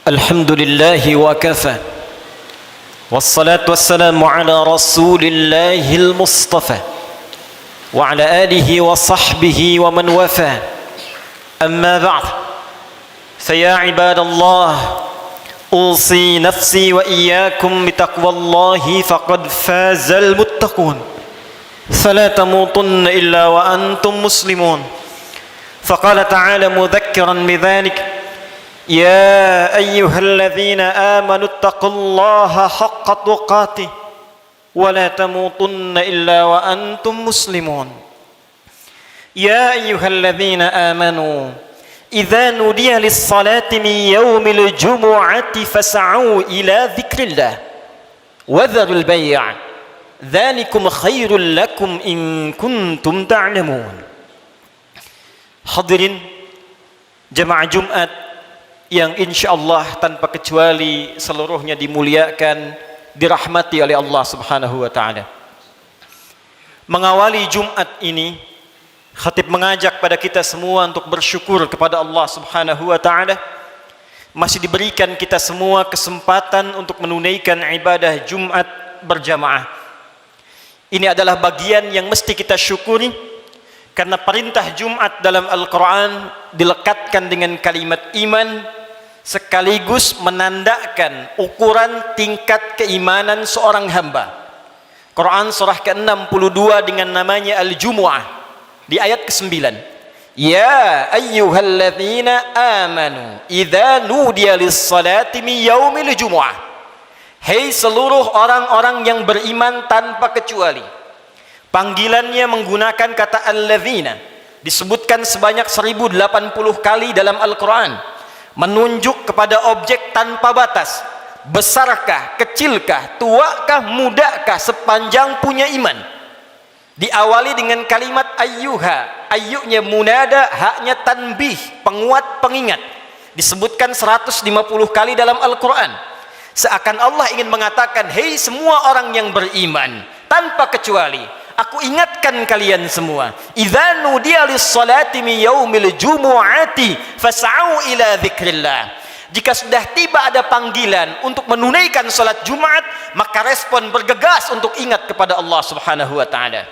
الحمد لله وكفى والصلاة والسلام على رسول الله المصطفى وعلى آله وصحبه ومن وفى أما بعد فيا عباد الله أوصي نفسي وإياكم بتقوى الله فقد فاز المتقون فلا تموتن إلا وأنتم مسلمون فقال تعالى مذكرا بذلك يا أيها الذين آمنوا اتقوا الله حق تقاته ولا تموتن إلا وأنتم مسلمون يا أيها الذين آمنوا إذا نودي للصلاة من يوم الجمعة فاسعوا إلى ذكر الله وذروا البيع ذلكم خير لكم إن كنتم تعلمون. Hadirin jemaah Jumat yang insyaallah tanpa kecuali seluruhnya dimuliakan, dirahmati oleh Allah Subhanahu wa taala. Mengawali Jumat ini, khatib mengajak pada kita semua untuk bersyukur kepada Allah Subhanahu wa taala masih diberikan kita semua kesempatan untuk menunaikan ibadah Jumat berjamaah. Ini adalah bagian yang mesti kita syukuri karena perintah Jumat dalam Al-Quran dilekatkan dengan kalimat iman sekaligus menandakan ukuran tingkat keimanan seorang hamba. Quran surah ke-62 dengan namanya Al-Jumu'ah di ayat ke-9. Ya ayyuhalladzina amanu idza nudiya lis-salati min yaumil jumu'ah. Hei seluruh orang-orang yang beriman tanpa kecuali. Panggilannya menggunakan kata alladzina, disebutkan sebanyak 1080 kali dalam Al-Quran, menunjuk kepada objek tanpa batas. Besarkah, kecilkah, tuakah, mudakah, sepanjang punya iman. Diawali dengan kalimat ayyuha, ayyunya munada, haknya tanbih, penguat, pengingat. Disebutkan 150 kali dalam Al-Quran. Seakan Allah ingin mengatakan, hei semua orang yang beriman tanpa kecuali, aku ingatkan kalian semua, idza nudiya lis-salati min yaumil jumu'ati fas'au ila dzikrillah. Jika sudah tiba ada panggilan untuk menunaikan salat Jumat, maka respon bergegas untuk ingat kepada Allah Subhanahu wa taala.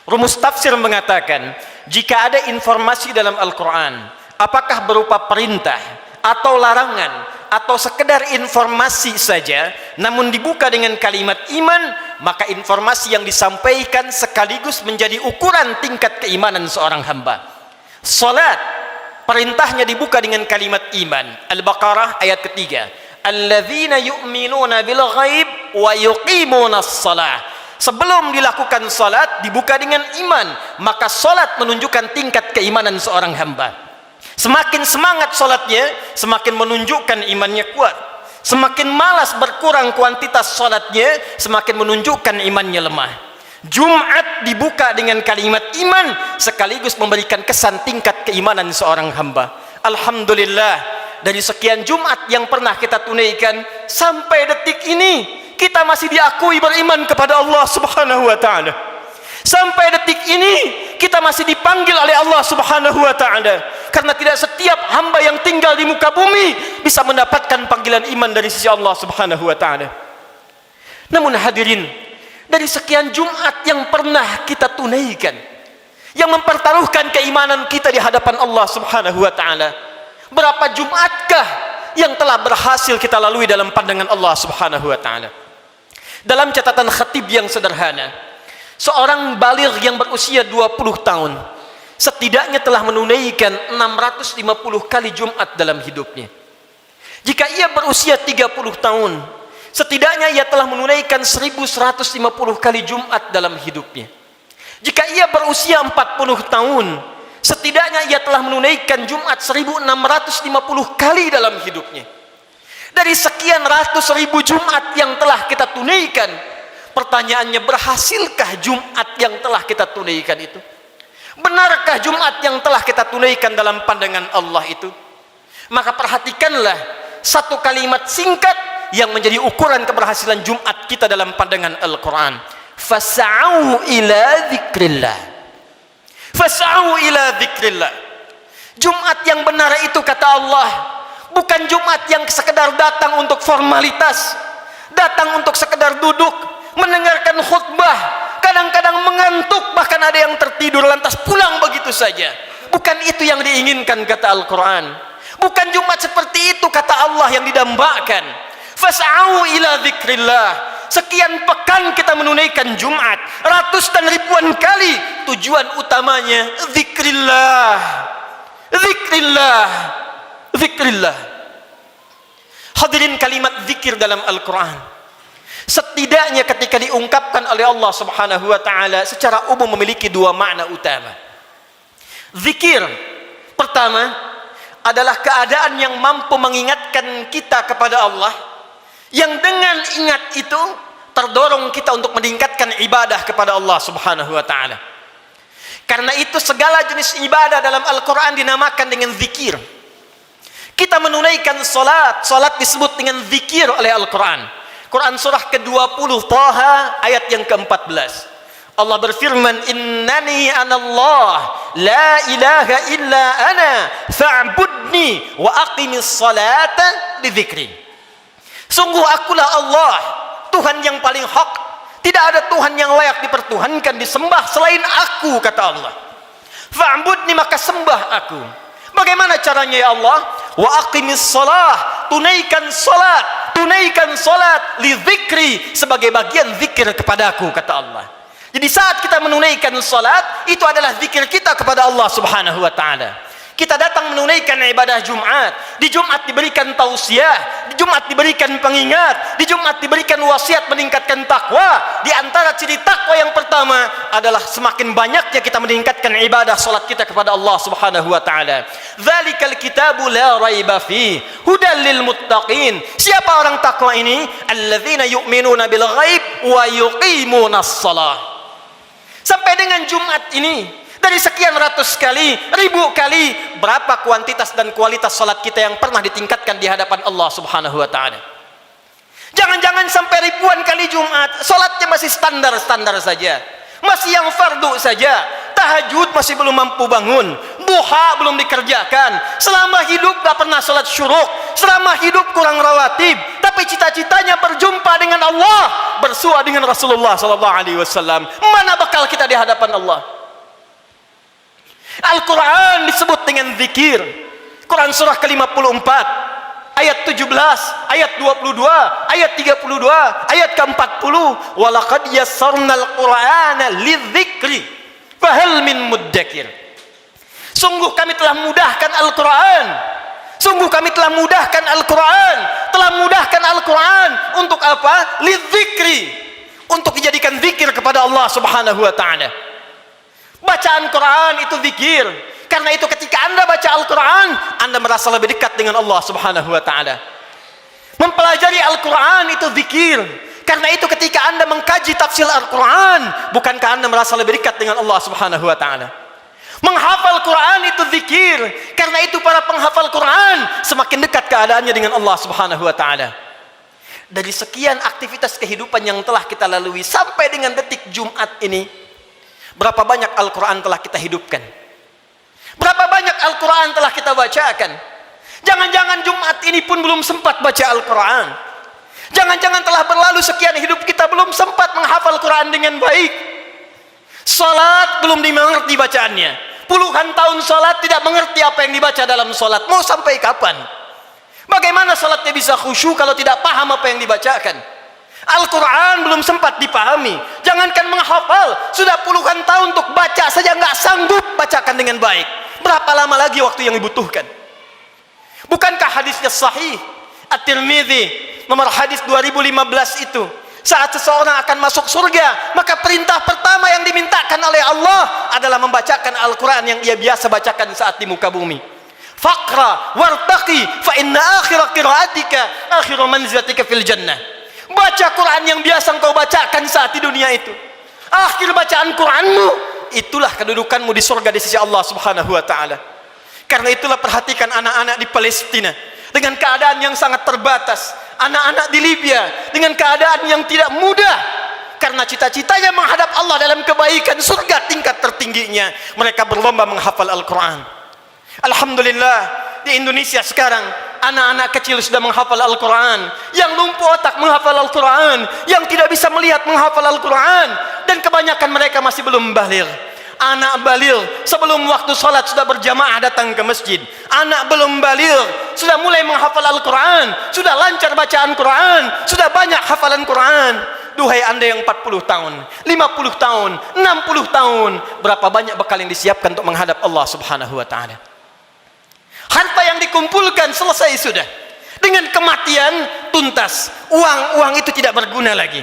Rumus tafsir mengatakan, jika ada informasi dalam Al-Quran, apakah berupa perintah atau larangan atau sekedar informasi saja, namun dibuka dengan kalimat iman, maka informasi yang disampaikan sekaligus menjadi ukuran tingkat keimanan seorang hamba. Salat, perintahnya dibuka dengan kalimat iman. Al-Baqarah ayat ketiga. Alladzina yu'minuna bil ghaib wa yuqimuna as-salah. Sebelum dilakukan salat dibuka dengan iman, maka salat menunjukkan tingkat keimanan seorang hamba. Semakin semangat salatnya, semakin menunjukkan imannya kuat. Semakin malas berkurang kuantitas salatnya, semakin menunjukkan imannya lemah. Jumat dibuka dengan kalimat iman sekaligus memberikan kesan tingkat keimanan seorang hamba. Alhamdulillah, dari sekian Jumat yang pernah kita tunaikan sampai detik ini kita masih diakui beriman kepada Allah Subhanahu wa taala. Sampai detik ini kita masih dipanggil oleh Allah Subhanahu wa taala, karena tidak setiap hamba yang tinggal di muka bumi bisa mendapatkan panggilan iman dari sisi Allah Subhanahu wa taala. Namun hadirin, dari sekian Jumat yang pernah kita tunaikan, yang mempertaruhkan keimanan kita di hadapan Allah Subhanahu wa taala, berapa Jumatkah yang telah berhasil kita lalui dalam pandangan Allah Subhanahu wa taala? Dalam catatan khatib yang sederhana, seorang baligh yang berusia 20 tahun setidaknya telah menunaikan 650 kali Jumat dalam hidupnya. Jika ia berusia 30 tahun, setidaknya ia telah menunaikan 1150 kali Jumat dalam hidupnya. Jika ia berusia 40 tahun, setidaknya ia telah menunaikan Jumat 1650 kali dalam hidupnya. Dari sekian ratus ribu Jumat yang telah kita tunaikan, pertanyaannya, berhasilkah Jumat yang telah kita tunaikan itu? Benarkah Jumat yang telah kita tunaikan dalam pandangan Allah itu? Maka perhatikanlah satu kalimat singkat yang menjadi ukuran keberhasilan Jumat kita dalam pandangan Al-Quran. Fas'au ila dzikrillah. Fas'au ila dzikrillah. Jumat yang benar itu, kata Allah, Bukan Jumat yang sekedar datang untuk formalitas, datang untuk sekedar duduk, mendengarkan khutbah, kadang-kadang mengantuk, bahkan ada yang tertidur lantas pulang begitu saja. Bukan itu yang diinginkan kata Al-Quran. Bukan Jumat seperti itu kata Allah yang didambakan. Fas'au ila dzikrillah. Sekian pekan kita menunaikan Jumat, ratus dan ribuan kali. Tujuan utamanya zikrillah, zikrillah, zikrillah. Hadirin, kalimat zikir dalam Al-Quran setidaknya ketika diungkapkan oleh Allah Subhanahu wa ta'ala secara umum memiliki dua makna utama. Zikir pertama adalah keadaan yang mampu mengingatkan kita kepada Allah, yang dengan ingat itu terdorong kita untuk meningkatkan ibadah kepada Allah Subhanahu wa ta'ala. Karena itu segala jenis ibadah dalam Al-Quran dinamakan dengan zikir. Kita menunaikan salat, salat disebut dengan zikir oleh Al-Quran. Quran surah ke-20 Taha ayat yang ke-14. Allah berfirman, innani anallah la ilaha illa ana fa'budni wa aqimis salata li dzikri. Sungguh akulah Allah, Tuhan yang paling hak. Tidak ada Tuhan yang layak dipertuhankan, disembah selain aku, kata Allah. Fa'budni, maka sembah aku. Bagaimana caranya ya Allah? Wa aqimis salah, tunaikan salat, tunaikan salat li dzikri, sebagai bagian zikir kepadaku, kata Allah. Jadi saat kita menunaikan salat, itu adalah zikir kita kepada Allah Subhanahu wa ta'ala. Kita datang menunaikan ibadah Jumat. Di Jumat diberikan tausiah, di Jumat diberikan pengingat, di Jumat diberikan wasiat meningkatkan takwa. Di antara ciri takwa yang pertama adalah semakin banyaknya kita meningkatkan ibadah salat kita kepada Allah Subhanahu wa taala. Dzalikal kitabu la raiba fi hudal lil muttaqin. Siapa orang takwa ini? Alladzina yu'minuna bil ghaib wa yuqimunas shalah. Sampai dengan Jumat ini, dari sekian ratus kali, ribu kali, berapa kuantitas dan kualitas salat kita yang pernah ditingkatkan di hadapan Allah Subhanahu wa ta'ala? Jangan-jangan sampai ribuan kali Jumat, salatnya masih standar-standar saja, masih yang fardu saja, tahajud masih belum mampu bangun, duha belum dikerjakan, selama hidup gak pernah salat syuruk, selama hidup kurang rawatib, tapi cita-citanya berjumpa dengan Allah, bersua dengan Rasulullah SAW. Mana bakal kita di hadapan Allah? Al-Quran disebut dengan zikir. Quran surah ke-54 ayat 17, ayat 22, ayat 32, ayat ke-40. Walaqad yassarnal Qur'ana lidzikri fahal min muddakir. Sungguh kami telah mudahkan Al-Quran. Sungguh kami telah mudahkan Al-Quran. Telah mudahkan Al-Quran untuk apa? Lidzikri, untuk dijadikan zikir kepada Allah Subhanahu wa ta'ala. Bacaan Quran itu zikir. Karena itu ketika Anda baca Al-Quran, Anda merasa lebih dekat dengan Allah Subhanahu wa ta'ala. Mempelajari Al-Quran itu zikir. Karena itu ketika Anda mengkaji tafsir Al-Quran, bukankah Anda merasa lebih dekat dengan Allah Subhanahu wa ta'ala? Menghafal Quran itu zikir. Karena itu para penghafal Quran semakin dekat keadaannya dengan Allah Subhanahu wa ta'ala. Dari sekian aktivitas kehidupan yang telah kita lalui sampai dengan detik Jumat ini, berapa banyak Al-Quran telah kita hidupkan? Berapa banyak Al-Quran telah kita bacakan? Jangan-jangan Jumat ini pun belum sempat baca Al-Quran. Jangan-jangan telah berlalu sekian hidup kita belum sempat menghafal Quran dengan baik. Salat belum dimengerti bacaannya. Puluhan tahun salat tidak mengerti apa yang dibaca dalam salat. Mau sampai kapan? Bagaimana salatnya bisa khusyuk kalau tidak paham apa yang dibacakan? Al-Quran belum sempat dipahami, jangankan menghafal, sudah puluhan tahun untuk baca saja nggak sanggup bacakan dengan baik. Berapa lama lagi waktu yang dibutuhkan? Bukankah hadisnya sahih At-Tirmidzi nomor hadis 2015 itu, saat seseorang akan masuk surga, maka perintah pertama yang dimintakan oleh Allah adalah membacakan Al-Quran yang ia biasa bacakan saat di muka bumi. Faqra wartaqi fa inna akhira qiraatika akhiru manzilatika fil jannah. Baca Quran yang biasa engkau bacakan saat di dunia itu, akhir bacaan Quranmu, itulah kedudukanmu di surga di sisi Allah Subhanahu wa ta'ala. Karena itulah perhatikan anak-anak di Palestina dengan keadaan yang sangat terbatas, anak-anak di Libya dengan keadaan yang tidak mudah, karena cita-citanya menghadap Allah dalam kebaikan, surga tingkat tertingginya, mereka berlomba menghafal Al-Quran. Alhamdulillah, di Indonesia sekarang anak-anak kecil sudah menghafal Al-Quran, yang lumpuh otak menghafal Al-Quran, yang tidak bisa melihat menghafal Al-Quran, dan kebanyakan mereka masih belum baligh. Anak baligh sebelum waktu sholat sudah berjamaah datang ke masjid. Anak belum baligh sudah mulai menghafal Al-Quran, sudah lancar bacaan Quran, sudah banyak hafalan Quran. Duhai anda yang 40 tahun, 50 tahun, 60 tahun, berapa banyak bekal yang disiapkan untuk menghadap Allah subhanahu wa ta'ala. Harta yang dikumpulkan selesai sudah. Dengan kematian tuntas. Uang itu tidak berguna lagi.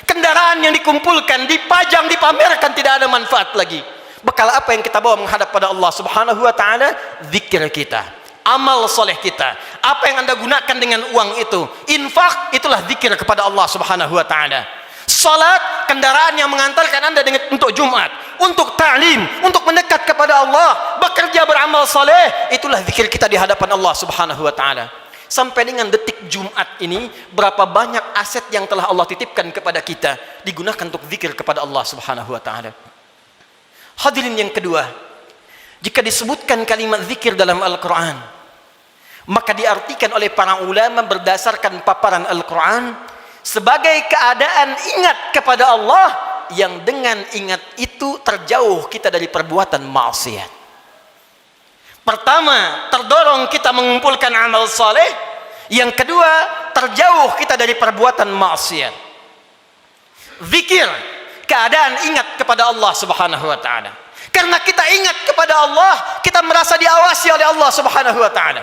Kendaraan yang dikumpulkan, dipajang, dipamerkan, tidak ada manfaat lagi. Bekal apa yang kita bawa menghadap pada Allah subhanahu wa ta'ala? Zikir kita, amal soleh kita. Apa yang anda gunakan dengan uang itu? Infak, itulah zikir kepada Allah subhanahu wa ta'ala. Salat, kendaraan yang mengantarkan anda untuk Jumat, untuk ta'lim, untuk mendekat kepada Allah. Bekerja, beramal soleh, itulah zikir kita di hadapan Allah subhanahu wa ta'ala. Sampai dengan detik Jumat ini, berapa banyak aset yang telah Allah titipkan kepada kita digunakan untuk zikir kepada Allah subhanahu wa ta'ala. Hadirin yang kedua, jika disebutkan kalimat zikir dalam Al-Quran, maka diartikan oleh para ulama berdasarkan paparan Al-Quran sebagai keadaan ingat kepada Allah yang dengan ingat itu terjauh kita dari perbuatan maksiat. Pertama, terdorong kita mengumpulkan amal saleh. Yang kedua, terjauh kita dari perbuatan maksiat. Zikir, keadaan ingat kepada Allah subhanahu wa ta'ala. Karena kita ingat kepada Allah, kita merasa diawasi oleh Allah subhanahu wa ta'ala.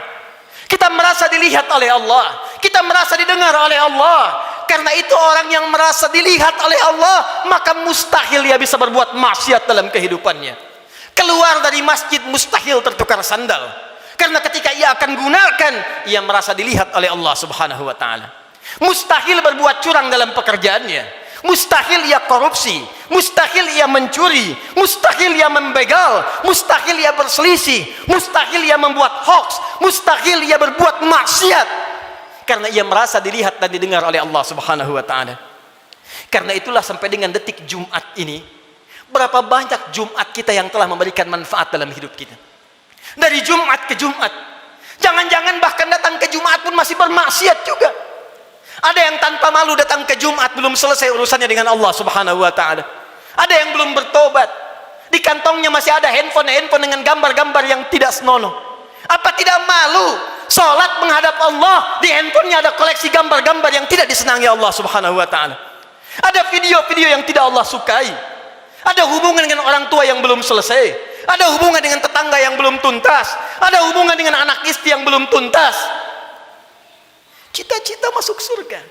Kita merasa dilihat oleh Allah, kita merasa didengar oleh Allah. Karena itu orang yang merasa dilihat oleh Allah, maka mustahil dia bisa berbuat maksiat dalam kehidupannya. Keluar dari masjid mustahil tertukar sandal, karena ketika ia akan gunakan, ia merasa dilihat oleh Allah subhanahu wa ta'ala. Mustahil berbuat curang dalam pekerjaannya, mustahil ia korupsi, mustahil ia mencuri, mustahil ia membegal, mustahil ia berselisih, mustahil ia membuat hoax, mustahil ia berbuat maksiat, karena ia merasa dilihat dan didengar oleh Allah subhanahu wa ta'ala. Karena itulah sampai dengan detik Jumat ini, berapa banyak Jumat kita yang telah memberikan manfaat dalam hidup kita. Dari Jumat ke Jumat, jangan-jangan bahkan datang ke Jumat pun masih bermaksiat juga. Ada yang tanpa malu datang ke Jumat, belum selesai urusannya dengan Allah subhanahu wa ta'ala. Ada yang belum bertobat, di kantongnya masih ada handphone dengan gambar-gambar yang tidak senonoh. Apa tidak malu sholat menghadap Allah, di handphonenya ada koleksi gambar-gambar yang tidak disenangi Allah subhanahu wa ta'ala. Ada video-video yang tidak Allah sukai. Ada hubungan dengan orang tua yang belum selesai, ada hubungan dengan tetangga yang belum tuntas, ada hubungan dengan anak istri yang belum tuntas. Cita-cita masuk surga,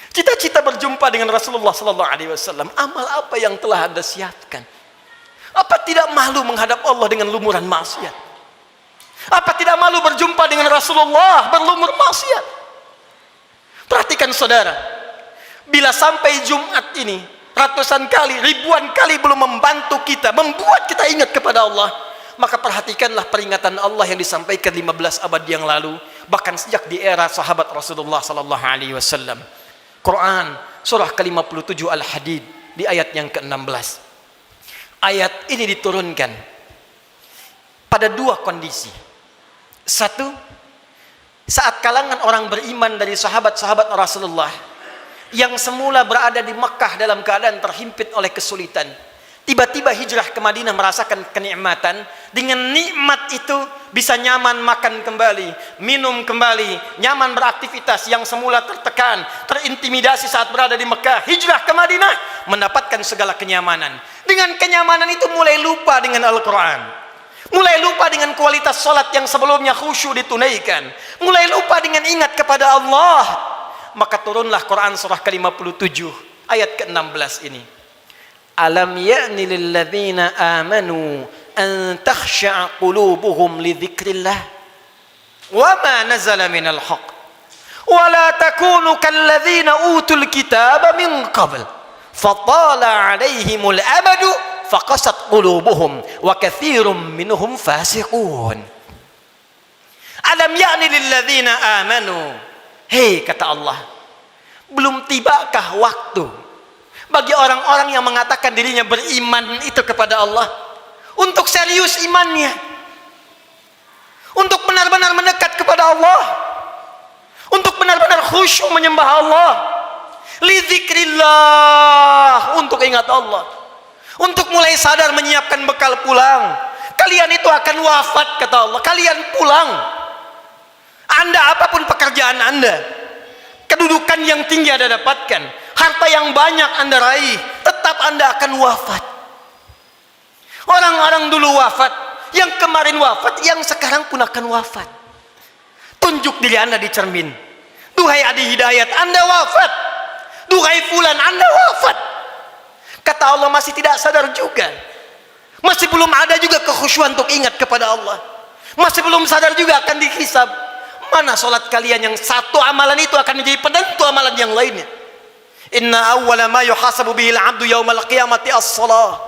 cita-cita berjumpa dengan Rasulullah sallallahu alaihi wasallam. Amal apa yang telah anda siapkan? Apa tidak malu menghadap Allah dengan lumuran maksiat? Apa tidak malu berjumpa dengan Rasulullah berlumur maksiat? Perhatikan saudara, bila sampai Jumat ini ratusan kali, ribuan kali belum membantu kita, membuat kita ingat kepada Allah, maka perhatikanlah peringatan Allah yang disampaikan 15 abad yang lalu, bahkan sejak di era sahabat Rasulullah sallallahu alaihi wasallam. Quran surah ke-57 Al-Hadid di ayat yang ke-16. Ayat ini diturunkan pada dua kondisi. Satu, saat kalangan orang beriman dari sahabat-sahabat Rasulullah yang semula berada di Mekah dalam keadaan terhimpit oleh kesulitan, tiba-tiba hijrah ke Madinah merasakan kenikmatan. Dengan nikmat itu bisa nyaman makan kembali, minum kembali, nyaman beraktivitas. Yang semula tertekan, terintimidasi saat berada di Mekah, hijrah ke Madinah mendapatkan segala kenyamanan. Dengan kenyamanan itu mulai lupa dengan Al-Quran, mulai lupa dengan kualitas salat yang sebelumnya khusyuk ditunaikan, mulai lupa dengan ingat kepada Allah. Maka turunlah Quran surah ke-57 ayat ke-16 ini. Alam ya'ni lilladzina amanu an takhsha'a qulubuhum li dzikrillah wa ma nazala minal haqq wa la takunu kalladzina utul kitaba min qabl fatala 'alaihimul amadu faqasat qulubuhum wa katsirum minhum fasiqun. Alam ya'ni lilladzina amanu, hei kata Allah, belum tibakah waktu bagi orang-orang yang mengatakan dirinya beriman itu kepada Allah untuk serius imannya, untuk benar-benar mendekat kepada Allah? khusyuk menyembah Allah. Lidzikrillah, untuk ingat Allah. Untuk mulai sadar menyiapkan bekal pulang. Kalian itu akan wafat, kata Allah. Kalian pulang. Anda apapun pekerjaan Anda, kedudukan yang tinggi Anda dapatkan, harta yang banyak Anda raih, tetap Anda akan wafat. Orang-orang dulu wafat, yang kemarin wafat, yang sekarang pun akan wafat. Tunjuk diri Anda di cermin. Duhai Adi Hidayat, Anda wafat. Duhai fulan, Anda wafat. Kata Allah, masih tidak sadar juga. Masih belum ada juga kekhusyuan untuk ingat kepada Allah. Masih belum sadar juga akan dihisab. Mana solat kalian yang satu amalan itu akan menjadi penentu amalan yang lainnya. Inna awwala ma yuhasabu bihil abdu yaumal qiyamati as-salah.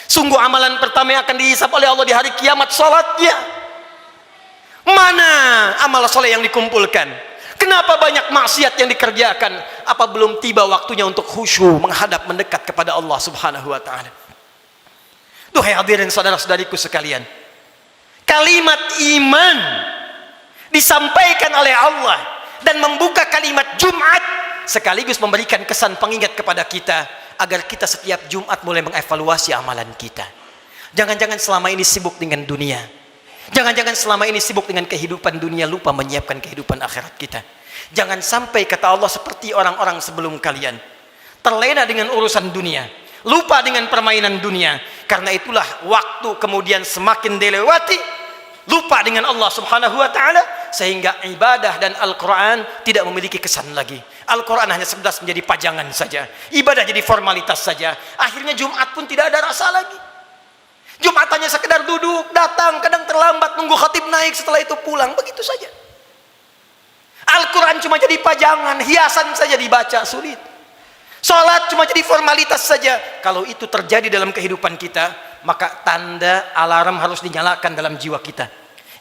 Sungguh amalan pertama yang akan dihisab oleh Allah di hari kiamat, salatnya. Mana amal soleh yang dikumpulkan? Kenapa banyak maksiat yang dikerjakan? Apa belum tiba waktunya untuk khusyuk menghadap mendekat kepada Allah Subhanahu wa taala? Duhai hadirin saudara-saudariku sekalian, kalimat iman disampaikan oleh Allah dan membuka kalimat Jumat sekaligus memberikan kesan pengingat kepada kita agar kita setiap Jumat mulai mengevaluasi amalan kita. Jangan-jangan selama ini sibuk dengan dunia. Jangan-jangan selama ini sibuk dengan kehidupan dunia, lupa menyiapkan kehidupan akhirat kita. Jangan sampai, kata Allah, seperti orang-orang sebelum kalian, terlena dengan urusan dunia, lupa dengan permainan dunia. Karena itulah waktu kemudian semakin dilewati, lupa dengan Allah Subhanahu wa taala, sehingga ibadah dan Al-Quran tidak memiliki kesan lagi. Al-Quran hanya sekedar menjadi pajangan saja, ibadah jadi formalitas saja. Akhirnya Jumat pun tidak ada rasa lagi. Jumat hanya sekedar duduk, datang, kadang terlambat, nunggu khatib naik, setelah itu pulang, begitu saja. Al-Quran cuma jadi pajangan, hiasan saja dibaca, sulit. Salat cuma jadi formalitas saja. Kalau itu terjadi dalam kehidupan kita, maka tanda alarm harus dinyalakan dalam jiwa kita.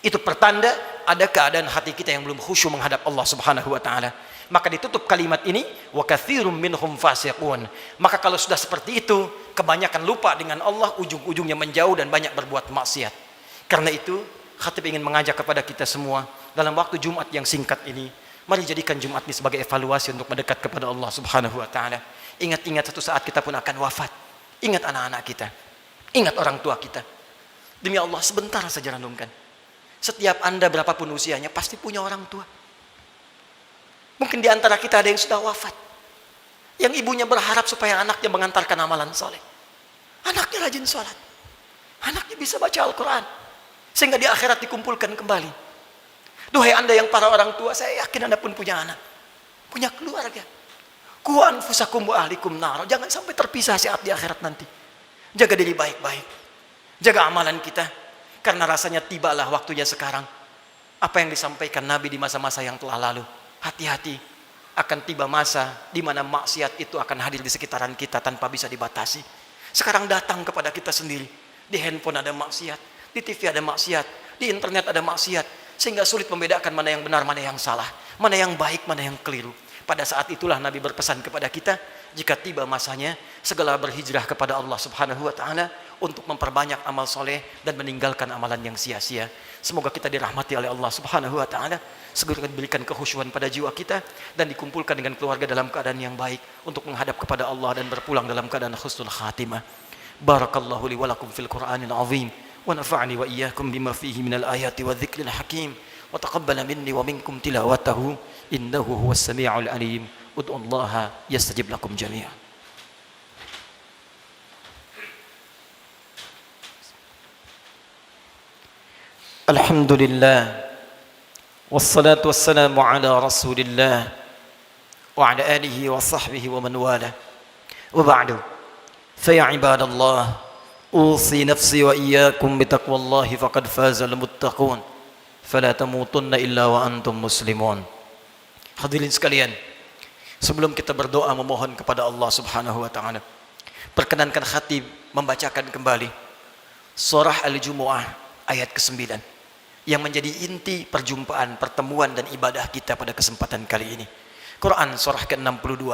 Itu pertanda ada keadaan hati kita yang belum khusyuk menghadap Allah Subhanahu wa taala. Maka ditutup kalimat ini, wa katsirum minhum fasiqun. Maka kalau sudah seperti itu, kebanyakan lupa dengan Allah, ujung-ujungnya menjauh dan banyak berbuat maksiat. Karena itu, khatib ingin mengajak kepada kita semua dalam waktu Jumat yang singkat ini, mari jadikan Jumat ini sebagai evaluasi untuk mendekat kepada Allah Subhanahu wa taala. Ingat-ingat satu saat kita pun akan wafat. Ingat anak-anak kita. Ingat orang tua kita. Demi Allah, sebentar saja renungkan. Setiap Anda berapapun usianya pasti punya orang tua. Mungkin di antara kita ada yang sudah wafat, yang ibunya berharap supaya anaknya mengantarkan amalan soleh. Anaknya rajin sholat, anaknya bisa baca Al-Quran, sehingga di akhirat dikumpulkan kembali. Duhai Anda yang para orang tua, saya yakin Anda pun punya anak, punya keluarga. Qu anfusakum wa ahlikum nar. Jangan sampai terpisah saat di akhirat nanti. Jaga diri baik-baik, jaga amalan kita, karena rasanya tibalah waktunya sekarang. Apa yang disampaikan Nabi di masa-masa yang telah lalu, hati-hati, akan tiba masa di mana maksiat itu akan hadir di sekitaran kita tanpa bisa dibatasi. Sekarang datang kepada kita sendiri. Di handphone ada maksiat, di TV ada maksiat, di internet ada maksiat, sehingga sulit membedakan mana yang benar, mana yang salah, mana yang baik, mana yang keliru. Pada saat itulah Nabi berpesan kepada kita, jika tiba masanya, segala berhijrah kepada Allah Subhanahu wa taala untuk memperbanyak amal soleh dan meninggalkan amalan yang sia-sia. Semoga kita dirahmati oleh Allah Subhanahu wa taala, segera diberikan kekhusyuan pada jiwa kita dan dikumpulkan dengan keluarga dalam keadaan yang baik untuk menghadap kepada Allah dan berpulang dalam keadaan husnul khatimah. Barakallahu li wa lakum fil Qur'anil azim wa nafa'ani wa iyyakum bima fihi minal ayati wa dzikril hakim wa taqabbala minni wa minkum tilawatahu innahu huwas samiul alim. Ud'ullaha yastajib lakum jami'an. Alhamdulillah wassalatu wassalamu ala rasulillah wa ala alihi wa sahbihi wa man wala wa ba'du fa ya ibadallah usi nafsi wa iyyakum bitaqwallahi faqad faza al-muttaqun fala tamutunna illa wa antum muslimun. Hadirin sekalian, sebelum kita berdoa memohon kepada Allah Subhanahu wa taala, perkenankan khatib membacakan kembali surah Al-Jumu'ah ayat ke-9 yang menjadi inti perjumpaan, pertemuan dan ibadah kita pada kesempatan kali ini. Quran surah ke-62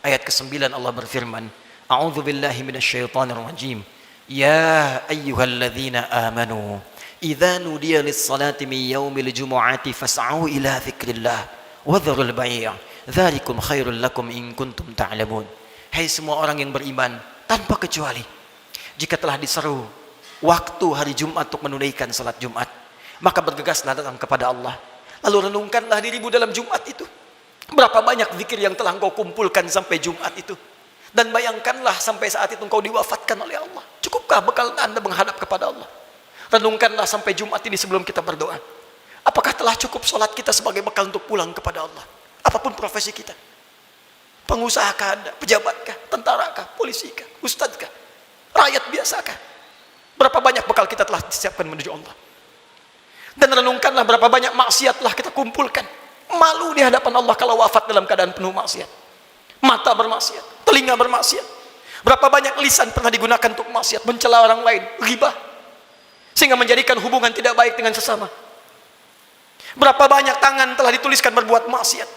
ayat ke-9 Allah berfirman, A'udzu billahi minasyaitonir rajim. Ya ayyuhalladzina amanu idza nudiya lis-salati min yaumil jumu'ati fas'au ila dzikrillah wa dzarul bai'. Dzalikum khairul lakum in kuntum ta'lamun. Hai semua orang yang beriman tanpa kecuali, jika telah diseru waktu hari Jumat untuk menunaikan salat Jumat, maka bergegaslah datang kepada Allah. Lalu renungkanlah dirimu dalam Jumat itu. Berapa banyak zikir yang telah engkau kumpulkan sampai Jumat itu. Dan bayangkanlah sampai saat itu engkau diwafatkan oleh Allah. Cukupkah bekal Anda menghadap kepada Allah? Renungkanlah sampai Jumat ini sebelum kita berdoa. Apakah telah cukup sholat kita sebagai bekal untuk pulang kepada Allah? Apapun profesi kita. Pengusahakah Anda? Pejabatkah? Tentarakah? Polisikah? Ustadzkah? Rakyat biasakah? Berapa banyak bekal kita telah disiapkan menuju Allah? Dan renungkanlah berapa banyak maksiat telah kita kumpulkan. Malu di hadapan Allah kalau wafat dalam keadaan penuh maksiat. Mata bermaksiat, telinga bermaksiat. Berapa banyak lisan pernah digunakan untuk maksiat, mencela orang lain, ghibah, sehingga menjadikan hubungan tidak baik dengan sesama. Berapa banyak tangan telah dituliskan berbuat maksiat.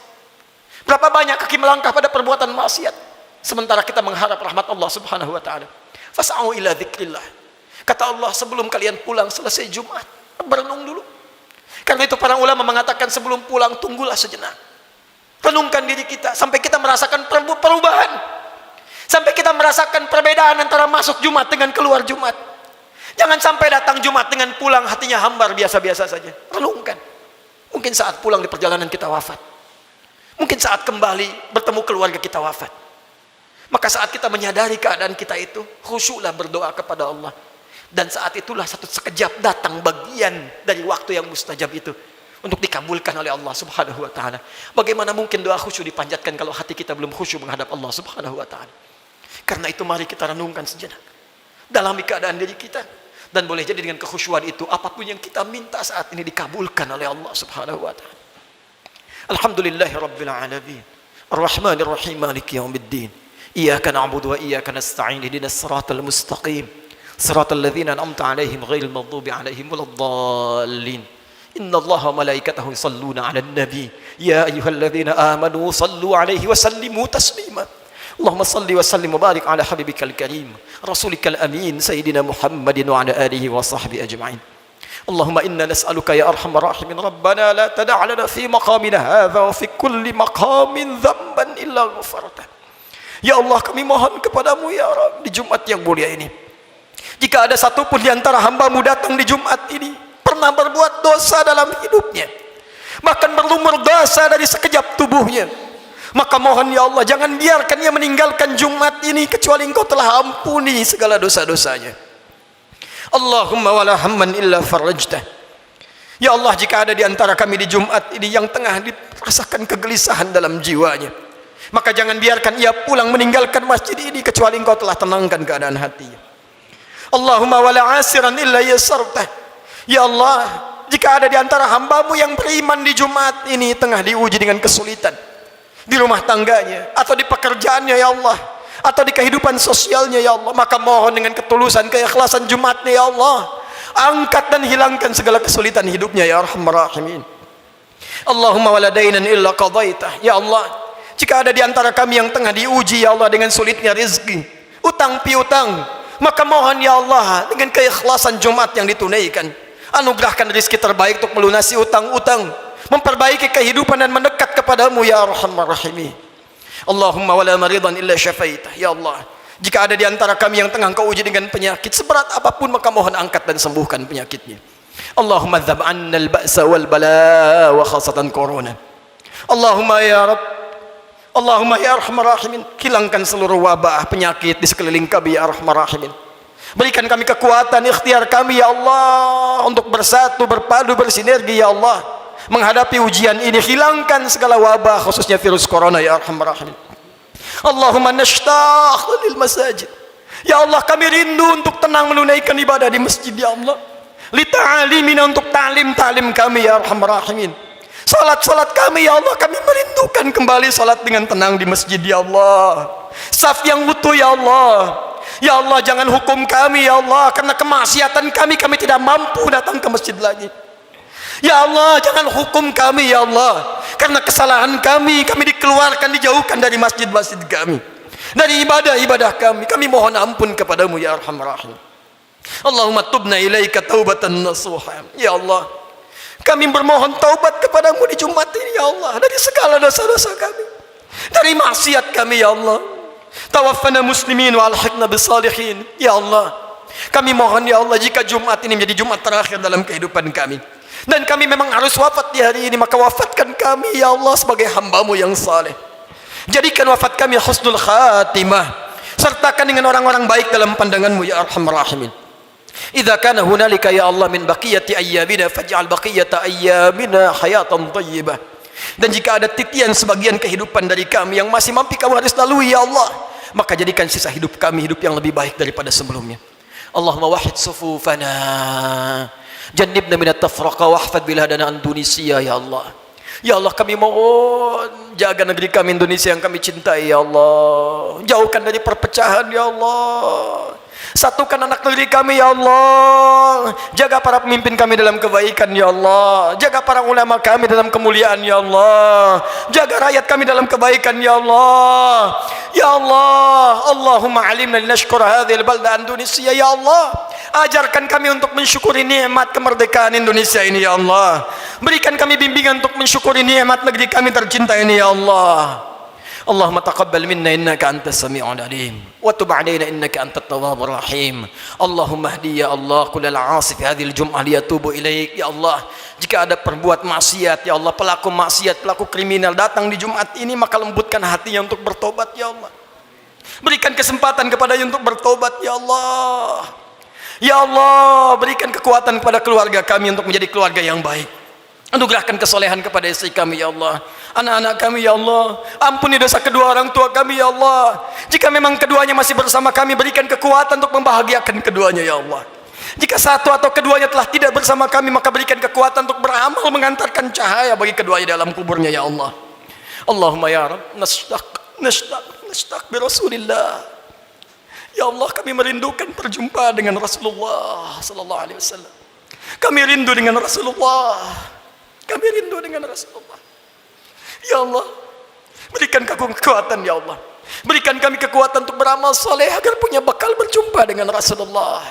Berapa banyak kaki melangkah pada perbuatan maksiat, sementara kita mengharap rahmat Allah Subhanahu wa taala. Fas'au ila dzikrillah. Kata Allah, sebelum kalian pulang selesai Jumat, berenung dulu. Karena itu para ulama mengatakan sebelum pulang tunggulah sejenak. Renungkan diri kita sampai kita merasakan perubahan. Sampai kita merasakan perbedaan antara masuk Jumat dengan keluar Jumat. Jangan sampai datang Jumat dengan pulang hatinya hambar biasa-biasa saja. Renungkan. Mungkin saat pulang di perjalanan kita wafat. Mungkin saat kembali bertemu keluarga kita wafat. Maka saat kita menyadari keadaan kita itu, khusyuklah berdoa kepada Allah. Dan saat itulah satu sekejap datang bagian dari waktu yang mustajab itu untuk dikabulkan oleh Allah Subhanahu wa taala. Bagaimana mungkin doa khusyuk dipanjatkan kalau hati kita belum khusyuk menghadap Allah Subhanahu wa taala? Karena itu mari kita renungkan sejenak. Dalami keadaan diri kita, dan boleh jadi dengan kekhusyuan itu apapun yang kita minta saat ini dikabulkan oleh Allah Subhanahu wa taala. Alhamdulillahirabbil alamin. Arrahmanir rahim, maliki yaumiddin. Iyyaka na'budu wa iyyaka nasta'in. Ihdinas siratal mustaqim. Siratal ladzina an'amta 'alaihim ghairil maghdubi 'alaihim waladdallin. Innallaha wa malaikatahu yusalluna 'alan nabi. Ya ayyuhalladzina amanu sallu 'alaihi wa sallimu taslima. Allahumma salli wa sallim wa barik 'ala habibikal karim, rasulikal amin, sayyidina Muhammadin wa 'ala alihi wa sahbihi ajma'in. Allahumma inna nas'aluka ya arhamar rahimin rabbana la tada' lana fi maqamina hadza wa fi kulli maqamin dhanban illa ghafartah. Ya Allah, kami mohon kepadamu ya Rabb di Jumat yang mulia ini. Jika ada satupun di antara hamba-Mu datang di Jumat ini pernah berbuat dosa dalam hidupnya, bahkan berlumur dosa dari sekejap tubuhnya, maka mohon ya Allah, jangan biarkan ia meninggalkan Jumat ini kecuali Engkau telah ampuni segala dosa-dosanya. Allahumma wala hamman illa farajtah. Ya Allah, jika ada di antara kami di Jumat ini yang tengah dirasakan kegelisahan dalam jiwanya, maka jangan biarkan ia pulang meninggalkan masjid ini kecuali Engkau telah tenangkan keadaan hatinya. Allahumma wala asiran illa yasartah. Ya Allah, jika ada di antara hamba-Mu yang beriman di Jumat ini tengah diuji dengan kesulitan di rumah tangganya atau di pekerjaannya ya Allah, atau di kehidupan sosialnya ya Allah, maka mohon dengan ketulusan keikhlasan Jumatnya ya Allah, angkat dan hilangkan segala kesulitan hidupnya ya Arhamar Rahimin. Allahumma wala dainan illa qadaitah. Ya Allah, jika ada di antara kami yang tengah diuji ya Allah dengan sulitnya rezeki, utang piutang, maka mohon ya Allah dengan keikhlasan Jumat yang ditunaikan, anugerahkan rezeki terbaik untuk melunasi utang-utang, memperbaiki kehidupan dan mendekat kepadamu ya Arhamar Rahimin. Allahumma wala maridan illa syafaitah. Ya Allah, jika ada di antara kami yang tengah Engkau uji dengan penyakit seberat apapun, maka mohon angkat dan sembuhkan penyakitnya. Allahumma dzab 'anna al-ba'sa wal bala wa khasatan corona. Allahumma ya Rabb, Allahumma ya Arhamar Rahimin, hilangkan seluruh wabah penyakit di sekeliling kami ya Arhamar Rahimin. Berikan kami kekuatan ikhtiar kami ya Allah untuk bersatu, berpadu, bersinergi ya Allah menghadapi ujian ini. Hilangkan segala wabah khususnya virus corona ya Arhamar Rahimin. Allahumma nashtaq lil masajid. Ya Allah, kami rindu untuk tenang menunaikan ibadah di masjid ya Allah. Li ta'alimina, untuk ta'lim kami ya Arhamar Rahimin. Salat kami ya Allah, kami merindukan kembali salat dengan tenang di masjid ya Allah. Saf yang utuh ya Allah. Ya Allah, jangan hukum kami ya Allah, karena kemaksiatan kami tidak mampu datang ke masjid lagi. Ya Allah, jangan hukum kami ya Allah, karena kesalahan kami dikeluarkan, dijauhkan dari masjid-masjid kami, dari ibadah-ibadah kami mohon ampun kepadamu ya Arhamar Rahim. Allahumma tubna ilaika taubatan nasuha. Ya Allah, kami bermohon taubat kepadamu di Jumat ini ya Allah, dari segala dosa-dosa kami. dari maksiat kami ya Allah. Tawaffana muslimin wa alhiqna bisalihin. Ya Allah, kami mohon ya Allah, jika Jumat ini menjadi Jumat terakhir dalam kehidupan kami, dan kami memang harus wafat di hari ini, maka wafatkan kami ya Allah sebagai hamba-Mu yang saleh. Jadikan wafat kami husnul khatimah, sertakan dengan orang-orang baik dalam pandangan-Mu ya arhamar rahimin. Idza kana hunalika ya Allah min baqiyati ayyamina faj'al baqiyata ayyamina hayatan thayyibah. Dan jika ada titian sebagian kehidupan dari kami yang masih mampu kami harus lalui ya Allah, maka jadikan sisa hidup kami hidup yang lebih baik daripada sebelumnya. Allahumma wahid sufufana, jannibna minat tafraqa wahfad biladana Indonesia ya Allah. Ya Allah, kami mohon jaga negeri kami Indonesia yang kami cintai ya Allah. Jauhkan dari perpecahan ya Allah. Satukan anak negeri kami ya Allah. Jaga para pemimpin kami dalam kebaikan ya Allah. Jaga para ulama kami dalam kemuliaan ya Allah. Jaga rakyat kami dalam kebaikan ya Allah. Ya Allah, Allahumma alimna linashkura hadhil balda Indonesia ya Allah. Ajarkan kami untuk mensyukuri nikmat kemerdekaan Indonesia ini ya Allah. Berikan kami bimbingan untuk mensyukuri nikmat negeri kami tercinta ini ya Allah. Allahumma taqabbal minna innaka antas sami'ul alim wa tub 'alaina innaka antat tawwabur rahim. Allahumma hdi ya Allah kullal 'asi fi hadhil jum'ah liyatubu ilaik ya Allah. Jika ada perbuat maksiat ya Allah, pelaku maksiat, pelaku kriminal datang di Jumat ini, maka lembutkan hatinya untuk bertobat ya Allah. Berikan kesempatan kepadanya untuk bertobat ya Allah. Ya Allah, berikan kekuatan kepada keluarga kami untuk menjadi keluarga yang baik. Anugerahkan kesolehan kepada istri kami ya Allah, anak-anak kami ya Allah. Ampuni dosa kedua orang tua kami ya Allah. Jika memang keduanya masih bersama kami, berikan kekuatan untuk membahagiakan keduanya ya Allah. Jika satu atau keduanya telah tidak bersama kami, maka berikan kekuatan untuk beramal mengantarkan cahaya bagi keduanya dalam kuburnya ya Allah. Allahumma ya Rabb, nashtaq bi Rasulillah. Ya Allah, kami merindukan perjumpaan dengan Rasulullah sallallahu alaihi wasallam. Kami rindu dengan Rasulullah. Kami rindu dengan Rasulullah. Ya Allah, berikan kekuatan ya Allah. Berikan kami kekuatan untuk beramal soleh agar punya bekal berjumpa dengan Rasulullah.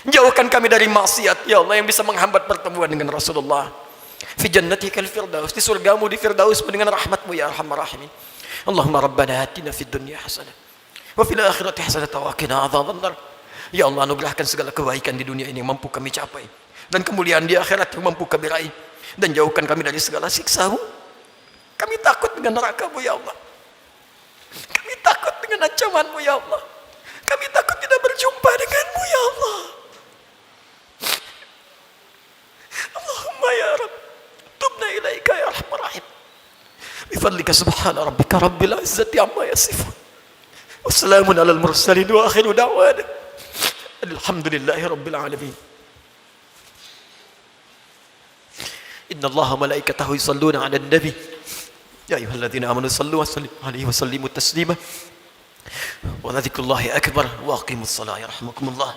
Jauhkan kami dari maksiat ya Allah yang bisa menghambat pertemuan dengan Rasulullah. Fi jannatikal firdaus, di surgamu di firdaus dengan rahmatmu ya arhamar rahimin. Allahumma rabbana atina fid dunya hasanah wa fil akhirati hasanah wa qina adzabannar. Ya Allah, anugerahkan segala kebaikan di dunia ini yang mampu kami capai, dan kemuliaan di akhirat yang mampu kami raih, dan jauhkan kami dari segala siksa-Mu. Kami takut dengan neraka-Mu ya Allah. Kami takut dengan ancaman-Mu ya Allah. Kami takut tidak berjumpa dengan-Mu ya Allah. Allahumma ya Rabb, tubna ilaika ya arhamar rahim. Bifadlika subhana rabbika rabbil izzati amma yasifun. Wassalamun alal mursalin wa akhiru da'wana alhamdulillahi rabbil alamin. Inna Allaha malaikatahu yusalluna 'alan nabi ya ayyuhalladzina amanu sallu wa sallimu 'alaihi wa sallimu taslima wa dzikrullahi akbar wa aqimus salata yarhamukumullah.